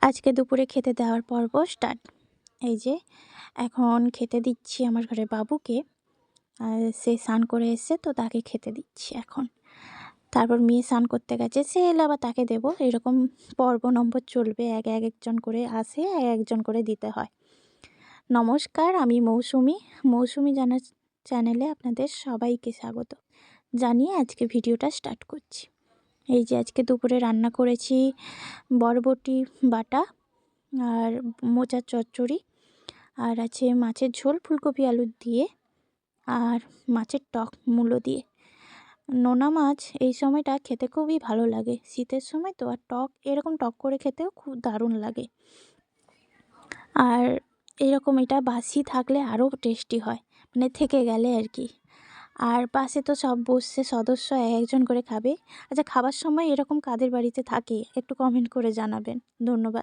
আজকে দুপুরে খেতে দেওয়ার পর্ব স্টার্ট। এই যে এখন খেতে দিচ্ছি আমার ঘরে বাবুকে। সে স্নান করে এসছে, তো তাকে খেতে দিচ্ছি এখন। তারপর মেয়ে স্নান করতে গেছে, সে এলে আবার তাকে দেবো। এরকম পর্ব নম্বর চলবে, একজন করে আসে, একজন করে দিতে হয়। নমস্কার, আমি মৌসুমি জানার চ্যানেলে আপনাদের সবাইকে স্বাগত জানিয়ে আজকে ভিডিওটা স্টার্ট করছি। এই যে আজকে দুপুরে রান্না করেছি বরবটি বাটা আর মোচার চচ্চড়ি, আর আছে মাছের ঝোল ফুলকপি আলু দিয়ে, আর মাছের টক মূলো দিয়ে। নোনা মাছ এই সময়টা খেতে খুবই ভালো লাগে, শীতের সময় তো। আর টক, এরকম টক করে খেতেও খুব দারুণ লাগে। আর এরকম এটা বাসি থাকলে আরও টেস্টি হয়, মানে থেকে গেলে আর কি। আর পাশে তো সব বসছে সদস্য, একজন করে খাবে। আচ্ছা, খাবার সময় এরকম কাদের বাড়িতে থাকে একটু কমেন্ট করে জানাবেন। ধন্যবাদ।